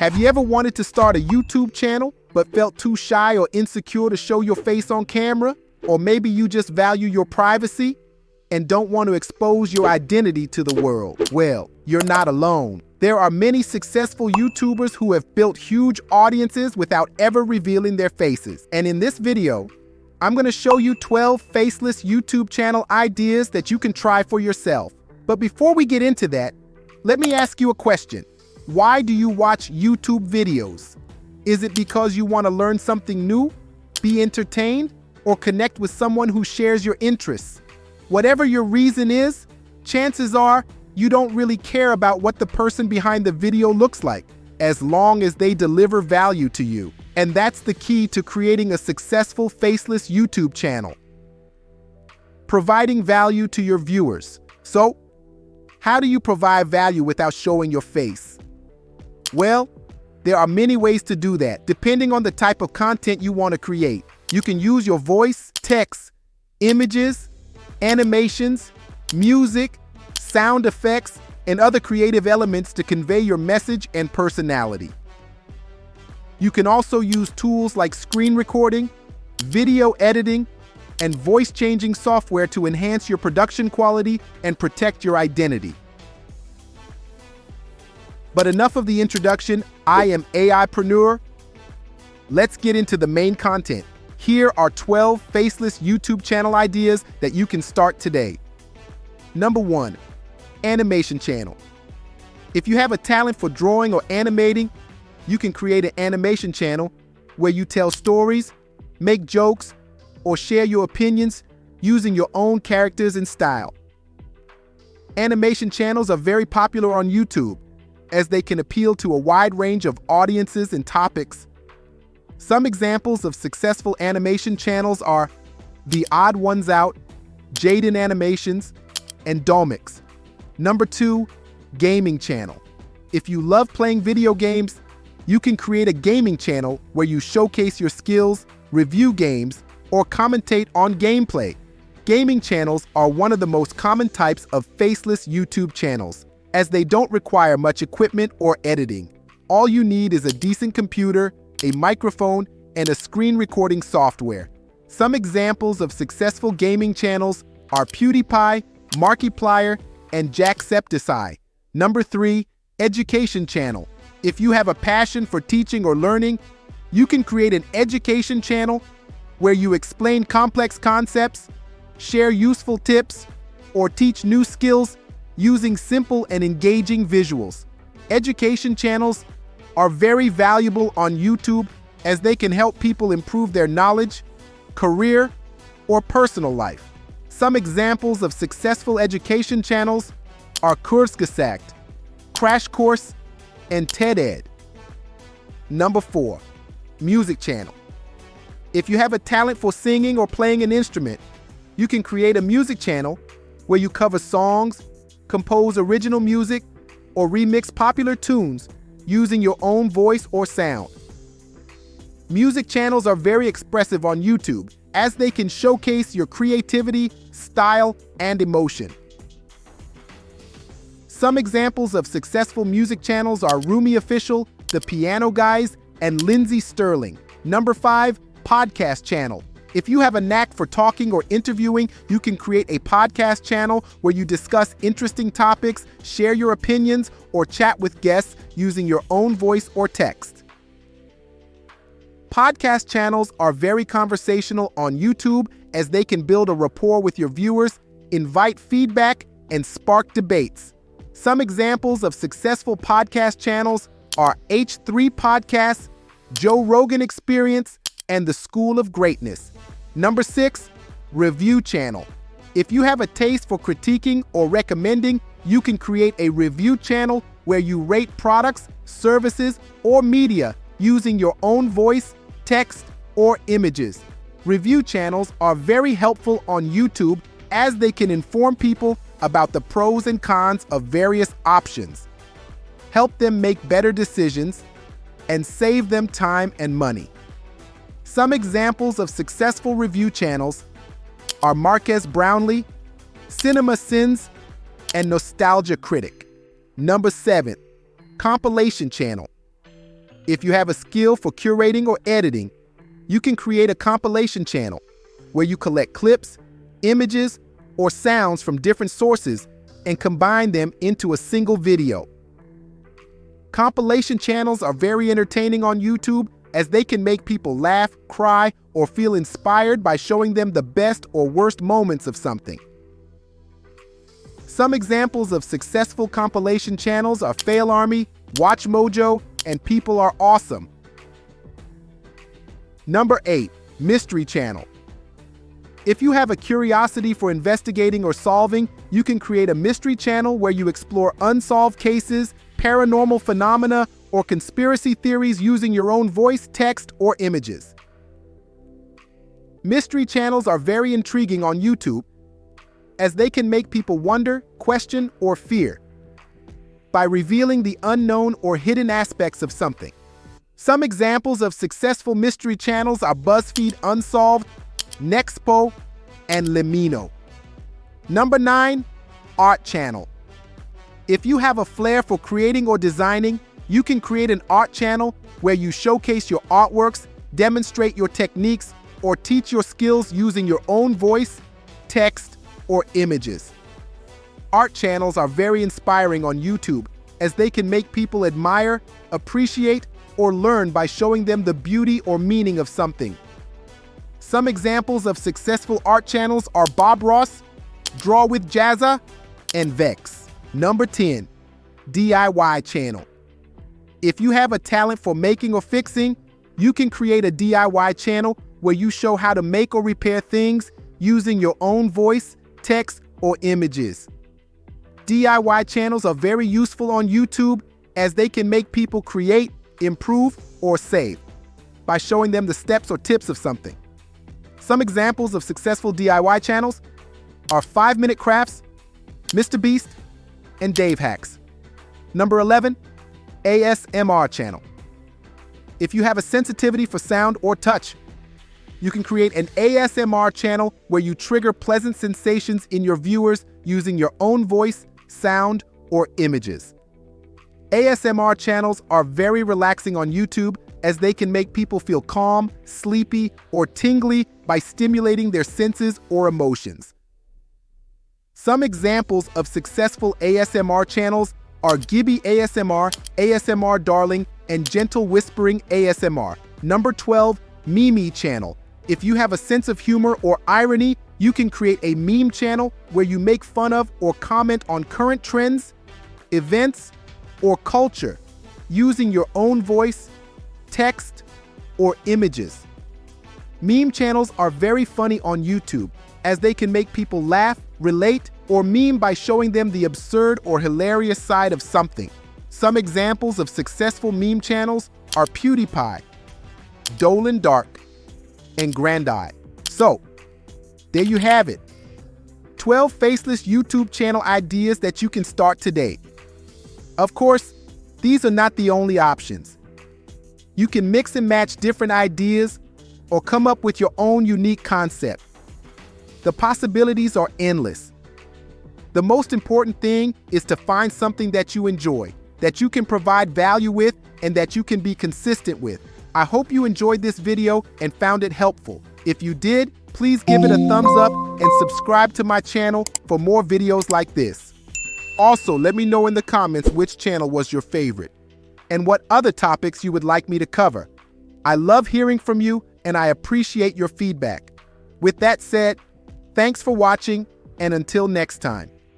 Have you ever wanted to start a YouTube channel, but felt too shy or insecure to show your face on camera? Or maybe you just value your privacy and don't want to expose your identity to the world? Well, you're not alone. There are many successful YouTubers who have built huge audiences without ever revealing their faces. And in this video, I'm going to show you 12 faceless YouTube channel ideas that you can try for yourself. But before we get into that, let me ask you a question. Why do you watch YouTube videos? Is it because you want to learn something new, be entertained, or connect with someone who shares your interests? Whatever your reason is, chances are you don't really care about what the person behind the video looks like, as long as they deliver value to you. And that's the key to creating a successful faceless YouTube channel. Providing value to your viewers. So, how do you provide value without showing your face? Well, there are many ways to do that, depending on the type of content you want to create. You can use your voice, text, images, animations, music, sound effects, and other creative elements to convey your message and personality. You can also use tools like screen recording, video editing, and voice-changing software to enhance your production quality and protect your identity. But enough of the introduction. I am AIpreneur. Let's get into the main content. Here are 12 faceless YouTube channel ideas that you can start today. Number 1, animation channel. If you have a talent for drawing or animating, you can create an animation channel where you tell stories, make jokes, or share your opinions using your own characters and style. Animation channels are very popular on YouTube, as they can appeal to a wide range of audiences and topics. Some examples of successful animation channels are The Odd Ones Out, Jaden Animations, and Domix. Number 2, gaming channel. If you love playing video games, you can create a gaming channel where you showcase your skills, review games, or commentate on gameplay. Gaming channels are one of the most common types of faceless YouTube channels, as they don't require much equipment or editing. All you need is a decent computer, a microphone, and a screen recording software. Some examples of successful gaming channels are PewDiePie, Markiplier, and Jacksepticeye. Number 3, education channel. If you have a passion for teaching or learning, you can create an education channel where you explain complex concepts, share useful tips, or teach new skills using simple and engaging visuals. Education channels are very valuable on YouTube as they can help people improve their knowledge, career, or personal life. Some examples of successful education channels are Kurzgesagt, Crash Course, and TED-Ed. Number 4, music channel. If you have a talent for singing or playing an instrument, you can create a music channel where you cover songs, compose original music, or remix popular tunes using your own voice or sound. Music channels are very expressive on YouTube as they can showcase your creativity, style, and emotion. Some examples of successful music channels are Rumi Official, The Piano Guys, and Lindsey Sterling. Number 5, podcast channel. If you have a knack for talking or interviewing, you can create a podcast channel where you discuss interesting topics, share your opinions, or chat with guests using your own voice or text. Podcast channels are very conversational on YouTube as they can build a rapport with your viewers, invite feedback, and spark debates. Some examples of successful podcast channels are H3 Podcasts, Joe Rogan Experience, and The School of Greatness. Number 6, review channel. If you have a taste for critiquing or recommending, you can create a review channel where you rate products, services, or media using your own voice, text, or images. Review channels are very helpful on YouTube as they can inform people about the pros and cons of various options, help them make better decisions, and save them time and money. Some examples of successful review channels are Marques Brownlee, Cinema Sins, and Nostalgia Critic. Number 7, Compilation Channel. If you have a skill for curating or editing, you can create a compilation channel where you collect clips, images, or sounds from different sources and combine them into a single video. Compilation channels are very entertaining on YouTube as they can make people laugh, cry, or feel inspired by showing them the best or worst moments of something. Some examples of successful compilation channels are Fail Army, Watch Mojo, and People Are Awesome. Number 8. Mystery Channel. If you have a curiosity for investigating or solving, you can create a mystery channel where you explore unsolved cases, paranormal phenomena, or conspiracy theories using your own voice, text, or images. Mystery channels are very intriguing on YouTube as they can make people wonder, question, or fear by revealing the unknown or hidden aspects of something. Some examples of successful mystery channels are BuzzFeed Unsolved, Nexpo, and Lemino. Number 9. Art Channel. If you have a flair for creating or designing, you can create an art channel where you showcase your artworks, demonstrate your techniques, or teach your skills using your own voice, text, or images. Art channels are very inspiring on YouTube as they can make people admire, appreciate, or learn by showing them the beauty or meaning of something. Some examples of successful art channels are Bob Ross, Draw with Jazza, and Vex. Number 10. DIY Channel. If you have a talent for making or fixing, you can create a DIY channel where you show how to make or repair things using your own voice, text, or images. DIY channels are very useful on YouTube as they can make people create, improve, or save by showing them the steps or tips of something. Some examples of successful DIY channels are 5-Minute Crafts, Mr. Beast, and Dave Hacks. Number 11. ASMR Channel. If you have a sensitivity for sound or touch, you can create an ASMR channel where you trigger pleasant sensations in your viewers using your own voice, sound, or images. ASMR channels are very relaxing on YouTube as they can make people feel calm, sleepy, or tingly by stimulating their senses or emotions. Some examples of successful ASMR channels are Gibby ASMR, ASMR Darling, and Gentle Whispering ASMR. Number 12. Meme Channel. If you have a sense of humor or irony, you can create a meme channel where you make fun of or comment on current trends, events, or culture using your own voice, text, or images. Meme channels are very funny on YouTube as they can make people laugh, relate, or meme by showing them the absurd or hilarious side of something. Some examples of successful meme channels are PewDiePie, Dolan Dark, and Grandeye. So, there you have it. 12 faceless YouTube channel ideas that you can start today. Of course, these are not the only options. You can mix and match different ideas or come up with your own unique concept. The possibilities are endless. The most important thing is to find something that you enjoy, that you can provide value with, and that you can be consistent with. I hope you enjoyed this video and found it helpful. If you did, please give it a thumbs up and subscribe to my channel for more videos like this. Also, let me know in the comments which channel was your favorite and what other topics you would like me to cover. I love hearing from you and I appreciate your feedback. With that said, thanks for watching and until next time.